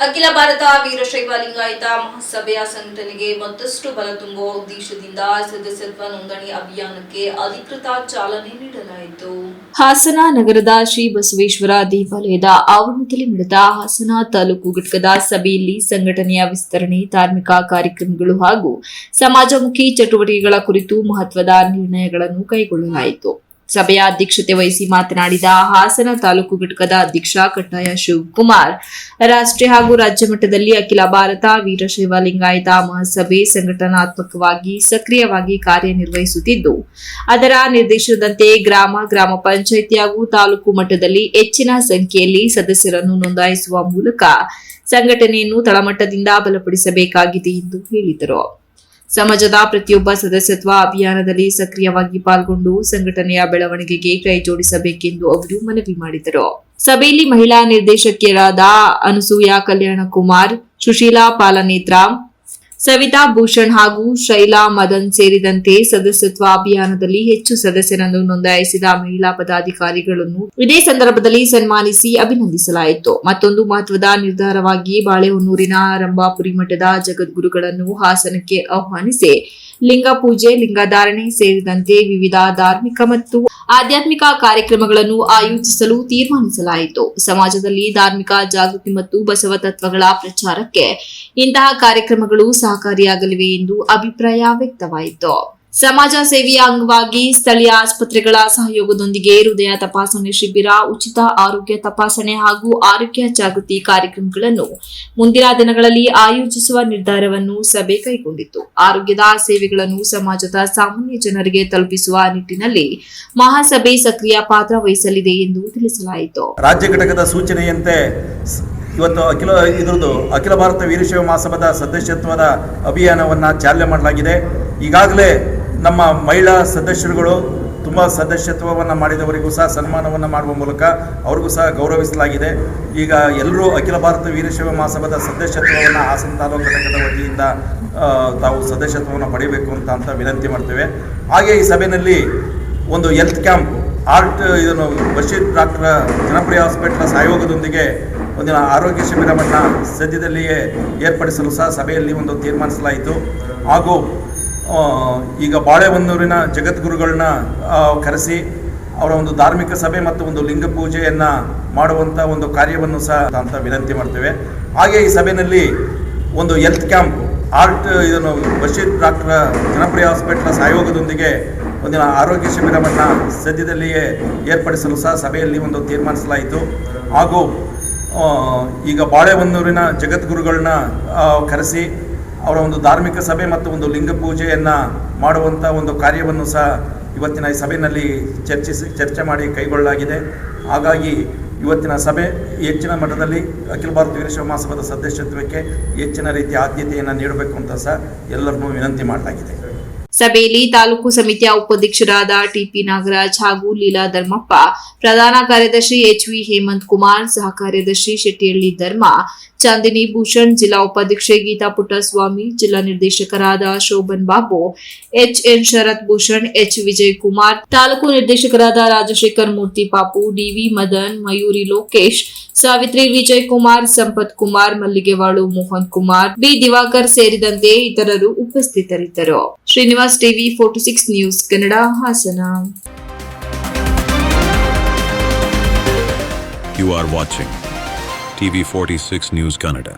ಅಖಿಲ ಭಾರತ ವೀರಶೈವ ಲಿಂಗಾಯತ ಮಹಾಸಭೆಯ ಸಂಘಟನೆಗೆ ಮತ್ತಷ್ಟು ಬಲ ತುಂಬುವ ಉದ್ದೇಶದಿಂದ ಸದಸ್ಯತ್ವ ನೋಂದಣಿ ಅಭಿಯಾನಕ್ಕೆ ಅಧಿಕೃತ ಚಾಲನೆ ನೀಡಲಾಯಿತು. ಹಾಸನ ನಗರದ ಶ್ರೀ ಬಸವೇಶ್ವರ ದೇವಾಲಯದ ಆವರಣದಲ್ಲಿ ನಡೆದ ಹಾಸನ ತಾಲೂಕು ಘಟಕದ ಸಭೆಯಲ್ಲಿ ಸಂಘಟನೆಯ ವಿಸ್ತರಣೆ, ಧಾರ್ಮಿಕ ಕಾರ್ಯಕ್ರಮಗಳು ಹಾಗೂ ಸಮಾಜಮುಖಿ ಚಟುವಟಿಕೆಗಳ ಕುರಿತು ಮಹತ್ವದ ನಿರ್ಣಯಗಳನ್ನು ಕೈಗೊಳ್ಳಲಾಯಿತು. ಸಭೆಯ ಅಧ್ಯಕ್ಷತೆ ವಹಿಸಿ ಮಾತನಾಡಿದ ಹಾಸನ ತಾಲೂಕು ಘಟಕದ ಅಧ್ಯಕ್ಷ ಕಟ್ಟಾಯ ಶಿವಕುಮಾರ್, ರಾಷ್ಟ್ರೀಯ ಹಾಗೂ ರಾಜ್ಯ ಮಟ್ಟದಲ್ಲಿ ಅಖಿಲ ಭಾರತ ವೀರಶೈವ ಲಿಂಗಾಯತ ಮಹಾಸಭೆ ಸಂಘಟನಾತ್ಮಕವಾಗಿ ಸಕ್ರಿಯವಾಗಿ ಕಾರ್ಯನಿರ್ವಹಿಸುತ್ತಿದ್ದು, ಅದರ ನಿರ್ದೇಶನದಂತೆ ಗ್ರಾಮ ಪಂಚಾಯಿತಿ ಹಾಗೂ ತಾಲೂಕು ಮಟ್ಟದಲ್ಲಿ ಹೆಚ್ಚಿನ ಸಂಖ್ಯೆಯಲ್ಲಿ ಸದಸ್ಯರನ್ನು ನೋಂದಾಯಿಸುವ ಮೂಲಕ ಸಂಘಟನೆಯನ್ನು ತಳಮಟ್ಟದಿಂದ ಬಲಪಡಿಸಬೇಕಾಗಿದೆ ಎಂದು ಹೇಳಿದರು. ಸಮಾಜದ ಪ್ರತಿಯೊಬ್ಬ ಸದಸ್ಯತ್ವ ಅಭಿಯಾನದಲ್ಲಿ ಸಕ್ರಿಯವಾಗಿ ಪಾಲ್ಗೊಂಡು ಸಂಘಟನೆಯ ಬೆಳವಣಿಗೆಗೆ ಕೈ ಜೋಡಿಸಬೇಕೆಂದು ಅವರು ಮನವಿ ಮಾಡಿದರು. ಸಭೆಯಲ್ಲಿ ಮಹಿಳಾ ನಿರ್ದೇಶಕಿಯರಾದ ಅನಸೂಯ ಕಲ್ಯಾಣಕುಮಾರ್, ಸುಶೀಲಾ ಪಾಲನೇತ್ರ, ಸವಿತಾ ಭೂಷಣ್ ಹಾಗೂ ಶೈಲಾ ಮದನ್ ಸೇರಿದಂತೆ ಸದಸ್ಯತ್ವ ಅಭಿಯಾನದಲ್ಲಿ ಹೆಚ್ಚು ಸದಸ್ಯರನ್ನು ನೋಂದಾಯಿಸಿದ ಮಹಿಳಾ ಪದಾಧಿಕಾರಿಗಳನ್ನು ಇದೇ ಸಂದರ್ಭದಲ್ಲಿ ಸನ್ಮಾನಿಸಿ ಅಭಿನಂದಿಸಲಾಯಿತು. ಮತ್ತೊಂದು ಮಹತ್ವದ ನಿರ್ಧಾರವಾಗಿ ಬಾಳೆಹೊನ್ನೂರಿನ ರಂಭಾಪುರಿ ಮಠದ ಜಗದ್ಗುರುಗಳನ್ನು ಹಾಸನಕ್ಕೆ ಆಹ್ವಾನಿಸಿ ಲಿಂಗ ಪೂಜೆ, ಲಿಂಗಧಾರಣೆ ಸೇರಿದಂತೆ ವಿವಿಧ ಧಾರ್ಮಿಕ ಮತ್ತು ಆಧ್ಯಾತ್ಮಿಕ ಕಾರ್ಯಕ್ರಮಗಳನ್ನು ಆಯೋಜಿಸಲು ತೀರ್ಮಾನಿಸಲಾಯಿತು. ಸಮಾಜದಲ್ಲಿ ಧಾರ್ಮಿಕ ಜಾಗೃತಿ ಮತ್ತು ಬಸವ ತತ್ವಗಳ ಪ್ರಚಾರಕ್ಕೆ ಇಂತಹ ಕಾರ್ಯಕ್ರಮಗಳು ಸಹಕಾರಿಯಾಗಲಿವೆ ಎಂದು ಅಭಿಪ್ರಾಯ ವ್ಯಕ್ತವಾಯಿತು. ಸಮಾಜ ಸೇವೆಯ ಅಂಗವಾಗಿ ಸ್ಥಳೀಯ ಆಸ್ಪತ್ರೆಗಳ ಸಹಯೋಗದೊಂದಿಗೆ ಹೃದಯ ತಪಾಸಣೆ ಶಿಬಿರ, ಉಚಿತ ಆರೋಗ್ಯ ತಪಾಸಣೆ ಹಾಗೂ ಆರೋಗ್ಯ ಜಾಗೃತಿ ಕಾರ್ಯಕ್ರಮಗಳನ್ನು ಮುಂದಿನ ದಿನಗಳಲ್ಲಿ ಆಯೋಜಿಸುವ ನಿರ್ಧಾರವನ್ನು ಸಭೆ ಕೈಗೊಂಡಿತು. ಆರೋಗ್ಯದ ಸೇವೆಗಳನ್ನು ಸಮಾಜದ ಸಾಮಾನ್ಯ ಜನರಿಗೆ ತಲುಪಿಸುವ ನಿಟ್ಟಿನಲ್ಲಿ ಮಹಾಸಭೆ ಸಕ್ರಿಯ ಪಾತ್ರ ವಹಿಸಲಿದೆ ಎಂದು ತಿಳಿಸಲಾಯಿತು. ರಾಜ್ಯ ಘಟಕದ ಸೂಚನೆಯಂತೆ ಇವತ್ತು ಅಖಿಲ ಭಾರತ ವೀರಶೈವ ಮಹಾಸಭಾದ ಸದಸ್ಯತ್ವದ ಅಭಿಯಾನವನ್ನು ಚಾಲನೆ ಮಾಡಲಾಗಿದೆ. ಈಗಾಗಲೇ ನಮ್ಮ ಮಹಿಳಾ ಸದಸ್ಯರುಗಳು ತುಂಬ ಸದಸ್ಯತ್ವವನ್ನು ಮಾಡಿದವರಿಗೂ ಸಹ ಸನ್ಮಾನವನ್ನು ಮಾಡುವ ಮೂಲಕ ಅವ್ರಿಗೂ ಸಹ ಗೌರವಿಸಲಾಗಿದೆ. ಈಗ ಎಲ್ಲರೂ ಅಖಿಲ ಭಾರತ ವೀರಶೈವ ಮಹಾಸಭಾದ ಸದಸ್ಯತ್ವವನ್ನು ಹಾಸನ ತಾಲೂಕು ಘಟಕದ ವತಿಯಿಂದ ತಾವು ಸದಸ್ಯತ್ವವನ್ನು ಪಡೆಯಬೇಕು ಅಂತ ವಿನಂತಿ ಮಾಡ್ತೇವೆ. ಹಾಗೆ ಈ ಸಭೆಯಲ್ಲಿ ಒಂದು ಹೆಲ್ತ್ ಕ್ಯಾಂಪ್ ಇದನ್ನು ಬಶೀರ್ ಡಾಕ್ಟರ್ ಜನಪ್ರಿಯ ಹಾಸ್ಪಿಟಲ್ ಸಹಯೋಗದೊಂದಿಗೆ ಒಂದಿನ ಆರೋಗ್ಯ ಶಿಬಿರವನ್ನು ಸದ್ಯದಲ್ಲಿಯೇ ಏರ್ಪಡಿಸಲು ಸಹ ಸಭೆಯಲ್ಲಿ ಒಂದು ತೀರ್ಮಾನಿಸಲಾಯಿತು. ಹಾಗೂ ಈಗ ಬಾಳೆಹೊನ್ನೂರಿನ ಜಗದ್ಗುರುಗಳನ್ನ ಕರೆಸಿ ಅವರ ಒಂದು ಧಾರ್ಮಿಕ ಸಭೆ ಮತ್ತು ಒಂದು ಲಿಂಗ ಪೂಜೆಯನ್ನು ಮಾಡುವಂಥ ಒಂದು ಕಾರ್ಯವನ್ನು ಸಹ ಅಂತ ವಿನಂತಿ ಮಾಡ್ತೇವೆ. ಹಾಗೆ ಈ ಸಭೆಯಲ್ಲಿ ಒಂದು ಹೆಲ್ತ್ ಕ್ಯಾಂಪ್ ಇದನ್ನು ಬಶೀರ್ ಡಾಕ್ಟರ್ ಜನಪ್ರಿಯ ಹಾಸ್ಪಿಟಲ್ ಸಹಯೋಗದೊಂದಿಗೆ ಒಂದಿನ ಆರೋಗ್ಯ ಶಿಬಿರವನ್ನು ಸದ್ಯದಲ್ಲಿಯೇ ಏರ್ಪಡಿಸಲು ಸಹ ಸಭೆಯಲ್ಲಿ ಒಂದು ತೀರ್ಮಾನಿಸಲಾಯಿತು. ಹಾಗೂ ಈಗ ಬಾಳೆಹೊನ್ನೂರಿನ ಜಗದ್ಗುರುಗಳನ್ನ ಕರೆಸಿ ಅವರ ಒಂದು ಧಾರ್ಮಿಕ ಸಭೆ ಮತ್ತು ಒಂದು ಲಿಂಗ ಪೂಜೆಯನ್ನು ಮಾಡುವಂಥ ಒಂದು ಕಾರ್ಯವನ್ನು ಸಹ ಇವತ್ತಿನ ಈ ಸಭೆಯಲ್ಲಿ ಚರ್ಚೆ ಮಾಡಿ ಕೈಗೊಳ್ಳಲಾಗಿದೆ. ಹಾಗಾಗಿ ಇವತ್ತಿನ ಸಭೆ ಹೆಚ್ಚಿನ ಮಟ್ಟದಲ್ಲಿ ಅಖಿಲ ಭಾರತ ವೀರಶೈವ ಮಹಾಸಭಾದ ಸದಸ್ಯತ್ವಕ್ಕೆ ಹೆಚ್ಚಿನ ರೀತಿಯ ಆದ್ಯತೆಯನ್ನು ನೀಡಬೇಕು ಅಂತ ಸಹ ಎಲ್ಲರನ್ನೂ ವಿನಂತಿ ಮಾಡಲಾಗಿದೆ. ಸಭೆಯಲ್ಲಿ ತಾಲೂಕು ಸಮಿತಿಯ ಉಪಾಧ್ಯಕ್ಷರಾದ ಟಿಪಿ ನಾಗರಾಜ್ ಹಾಗೂ ಲೀಲಾ ಧರ್ಮಪ್ಪ, ಪ್ರಧಾನ ಕಾರ್ಯದರ್ಶಿ ಎಚ್ವಿ ಹೇಮಂತ್ ಕುಮಾರ್, ಸಹ ಕಾರ್ಯದರ್ಶಿ ಶೆಟ್ಟಿಹಳ್ಳಿ ಧರ್ಮ, ಚಾಂದಿನಿ ಭೂಷಣ್, ಜಿಲ್ಲಾ ಉಪಾಧ್ಯಕ್ಷೆ ಗೀತಾ ಪುಟ್ಟಸ್ವಾಮಿ, ಜಿಲ್ಲಾ ನಿರ್ದೇಶಕರಾದ ಶೋಭನ್ ಬಾಬು, ಎಚ್ಎನ್ ಶರತ್ ಭೂಷಣ್, ಎಚ್ ವಿಜಯ್ ಕುಮಾರ್, ತಾಲೂಕು ನಿರ್ದೇಶಕರಾದ ರಾಜಶೇಖರ್ ಮೂರ್ತಿ ಪಾಪು, ಡಿವಿ ಮದನ್, ಮಯೂರಿ ಲೋಕೇಶ್, ಸಾವಿತ್ರಿ ವಿಜಯ್ ಕುಮಾರ್, ಸಂಪತ್ ಕುಮಾರ್, ಮಲ್ಲಿಗೆವಾಳು ಮೋಹನ್ ಕುಮಾರ್, ಬಿ ದಿವಾಕರ್ ಸೇರಿದಂತೆ ಇತರರು ಉಪಸ್ಥಿತರಿದ್ದರು. Srinivas TV 46 news Kannada, Hassan. You are watching TV 46 News Kannada.